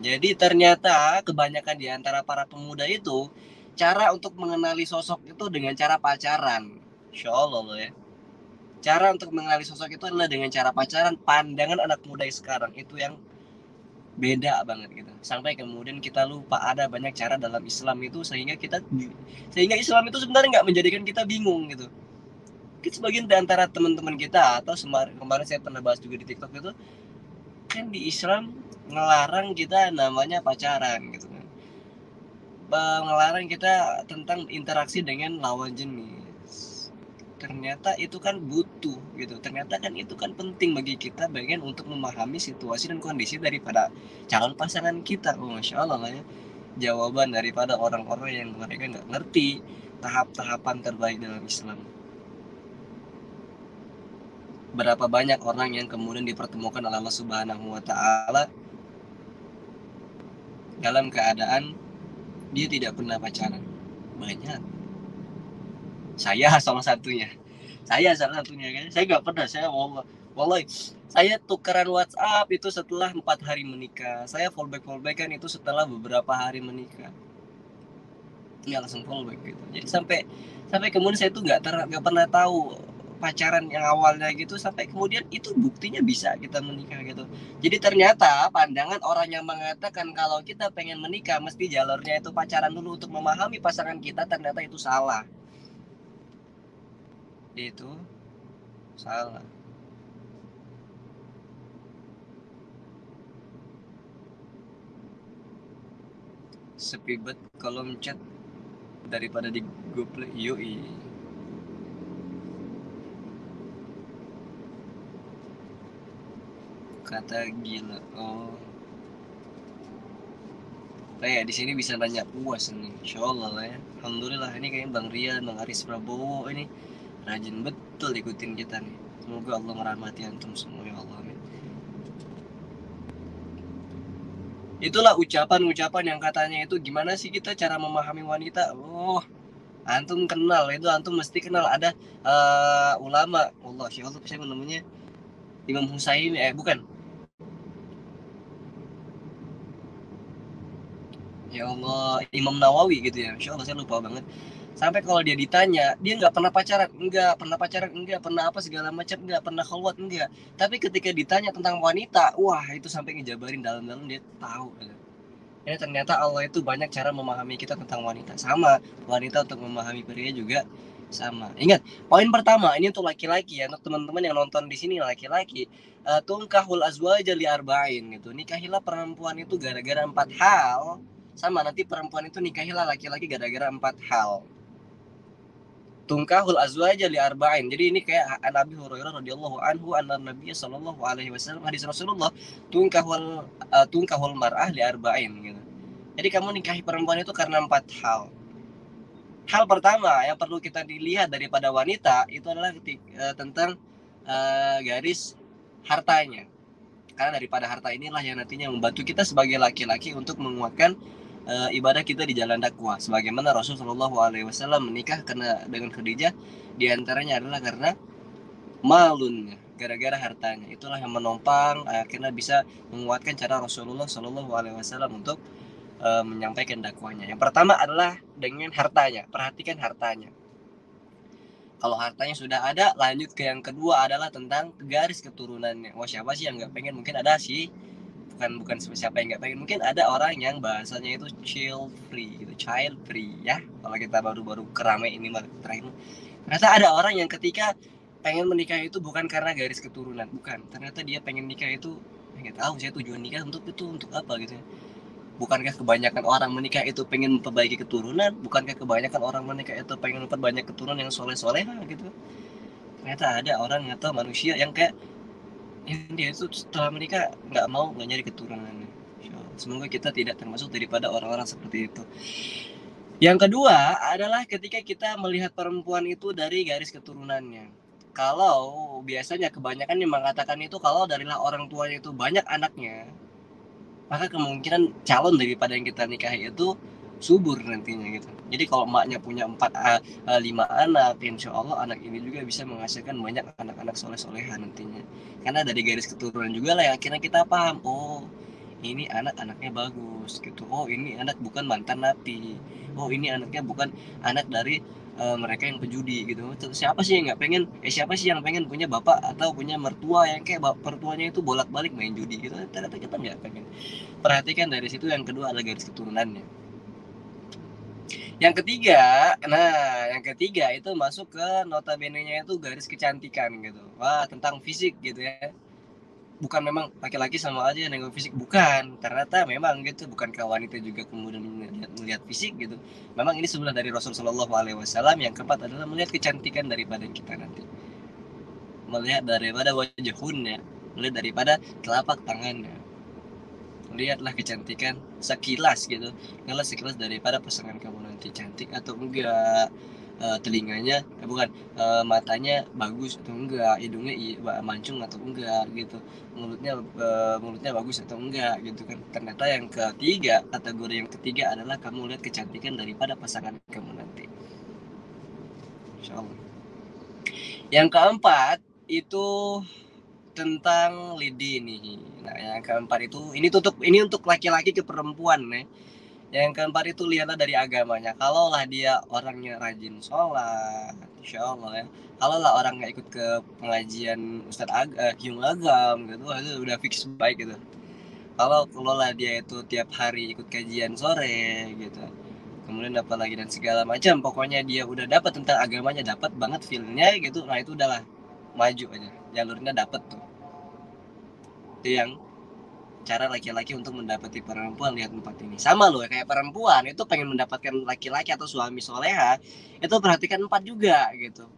Jadi ternyata kebanyakan di antara para pemuda itu cara untuk mengenali sosok itu dengan cara pacaran. Insya Allah loh ya. Cara untuk mengenali sosok itu adalah dengan cara pacaran. Pandangan anak muda sekarang itu yang beda banget gitu. Sampai kemudian kita lupa ada banyak cara dalam Islam itu sehingga Islam itu sebenarnya nggak menjadikan kita bingung gitu. Mungkin sebagian di antara teman-teman kita atau kemarin saya pernah bahas juga di TikTok itu kan di Islam ngelarang kita namanya pacaran gitu kan, ngelarang kita tentang interaksi dengan lawan jenis. Ternyata itu kan butuh gitu, ternyata kan itu kan penting bagi kita bagian untuk memahami situasi dan kondisi daripada calon pasangan kita. Oh masya Allah lah ya, jawaban daripada orang-orang yang mereka nggak ngerti tahap-tahapan terbaik dalam Islam. Berapa banyak orang yang kemudian dipertemukan oleh Allah Subhanahu wa taala dalam keadaan dia tidak pernah pacaran. Banyak. Saya salah satunya. Kan. Saya nggak pernah. Wallahi, saya tukeran WhatsApp itu setelah 4 hari menikah. Saya fallback kan itu setelah beberapa hari menikah. Nggak langsung fallback gitu. Jadi sampai sampai kemudian saya tuh nggak pernah tahu pacaran yang awalnya gitu sampai kemudian itu buktinya bisa kita menikah gitu. Jadi ternyata pandangan orang yang mengatakan kalau kita pengen menikah mesti jalurnya itu pacaran dulu untuk memahami pasangan kita, ternyata itu salah. Itu salah. Sepi banget kalau chat daripada di Google yoi. Kata gila. Oh, kayak di sini bisa nanya puas nih. Insya Allah lah ya. Alhamdulillah ini kayaknya Bang Rian, Bang Aris Prabowo ini rajin betul ikutin kita nih. Semoga Allah merahmati antum semua ya Allah. Amin. Itulah ucapan-ucapan yang katanya itu gimana sih kita cara memahami wanita. Oh, antum kenal itu, antum mesti kenal ada ulama. Allah, siapa saya namanya, Imam Husain, bukan, ya Allah, Imam Nawawi gitu ya. Insya Allah saya lupa banget. Sampai kalau dia ditanya, dia nggak pernah pacaran, enggak pernah apa segala macam, nggak pernah khalwat, enggak. Tapi ketika ditanya tentang wanita, wah itu sampai ngejabarin dalam-dalam dia tahu. Ya ternyata Allah itu banyak cara memahami kita tentang wanita. Sama, wanita untuk memahami pria juga sama. Ingat, poin pertama ini untuk laki-laki ya, untuk teman-teman yang nonton di sini laki-laki, tungkahul azwaja li arba'in gitu. Nikahilah perempuan itu gara-gara 4 hal. Sama, nanti perempuan itu nikahilah laki-laki gara-gara 4 hal. Tungkahul azwaja li arba'in. Jadi ini kayak Nabi Hurairah radhiyallahu anhu anna Nabi sallallahu alaihi wasallam, hadis Rasulullah, tungkahul mar'ah li arba'in gitu. Jadi kamu nikahi perempuan itu karena 4 hal. Hal pertama yang perlu kita dilihat daripada wanita itu adalah tentang garis hartanya. Karena daripada harta inilah yang nantinya membantu kita sebagai laki-laki untuk menguatkan ibadah kita di jalan dakwah. Sebagaimana Rasulullah SAW menikah dengan Khadijah, diantaranya adalah karena malunnya, gara-gara hartanya. Itulah yang menopang akhirnya bisa menguatkan cara Rasulullah SAW untuk menyampaikan dakwahnya. Yang pertama adalah dengan hartanya. Perhatikan hartanya. Kalau hartanya sudah ada, lanjut ke yang kedua adalah tentang garis keturunannya. Wah, siapa sih yang nggak pengen? Mungkin ada sih, bukan siapa yang nggak pengen. Mungkin ada orang yang bahasanya itu child free ya. Kalau kita baru-baru kerame ini terakhir, ternyata ada orang yang ketika pengen menikah itu bukan karena garis keturunan, bukan. Ternyata dia pengen nikah itu nggak tahu saya tujuan nikah untuk apa gitu ya. Bukankah kebanyakan orang menikah itu pengen memperbaiki keturunan? Bukankah kebanyakan orang menikah itu pengen memperbanyak keturunan yang soleh-soleh gitu? Ternyata ada orang atau manusia yang kayak dia itu setelah menikah nggak nyari keturunan. Semoga kita tidak termasuk daripada orang-orang seperti itu. Yang kedua adalah ketika kita melihat perempuan itu dari garis keturunannya. Kalau biasanya kebanyakan yang mengatakan itu kalau darilah orang tuanya itu banyak anaknya, maka kemungkinan calon daripada yang kita nikahi itu subur nantinya gitu. Jadi kalau emaknya punya 5 anak, insya Allah anak ini juga bisa menghasilkan banyak anak-anak soleh-solehan nantinya. Karena dari garis keturunan juga lah yang akhirnya kita paham, oh ini anak anaknya bagus gitu, oh ini anak bukan mantan napi, oh ini anaknya bukan anak dari mereka yang pejudi gitu. Siapa sih yang nggak pengen, siapa sih yang pengen punya bapak atau punya mertua yang kayak mertuanya itu bolak-balik main judi gitu, ternyata kita nggak pengen. Perhatikan dari situ. Yang kedua adalah garis keturunannya. Yang ketiga itu masuk ke notabene-nya itu garis kecantikan gitu. Wah, tentang fisik gitu ya. Bukan memang laki-laki sama aja nengok fisik, bukan. Ternyata memang gitu, bukankah wanita juga kemudian melihat fisik gitu. Memang ini sebenarnya dari Rasul Shallallahu Alaihi Wasallam. Yang keempat adalah melihat kecantikan daripada kita nanti. Melihat daripada wajahnya, melihat daripada telapak tangannya. Lihatlah kecantikan sekilas gitu, kalau sekilas daripada pasangan kamu nanti cantik atau enggak, telinganya bukan, matanya bagus atau enggak, hidungnya mancung atau enggak gitu, mulutnya bagus atau enggak gitu kan. Ternyata yang ketiga, kategori yang ketiga adalah kamu lihat kecantikan daripada pasangan kamu nanti, insyaallah. Yang keempat itu tentang lidi nih. Nah, yang keempat itu ini untuk laki-laki ke perempuan nih. Yang keempat itu lihatlah dari agamanya. Kalaulah dia orangnya rajin sholat, insya Allah ya. Kalaulah orang nggak ikut ke pengajian Hyung Agam gitu, itu udah fix baik gitu. Kalau lah dia itu tiap hari ikut kajian sore gitu, kemudian dapat lagi dan segala macam, pokoknya dia udah dapat tentang agamanya, dapat banget feelnya gitu. Nah itu udahlah, maju aja, jalurnya dapat tuh. Itu yang cara laki-laki untuk mendapati perempuan. Lihat empat ini sama loh kayak perempuan itu pengen mendapatkan laki-laki atau suami soleha, itu perhatikan empat juga gitu.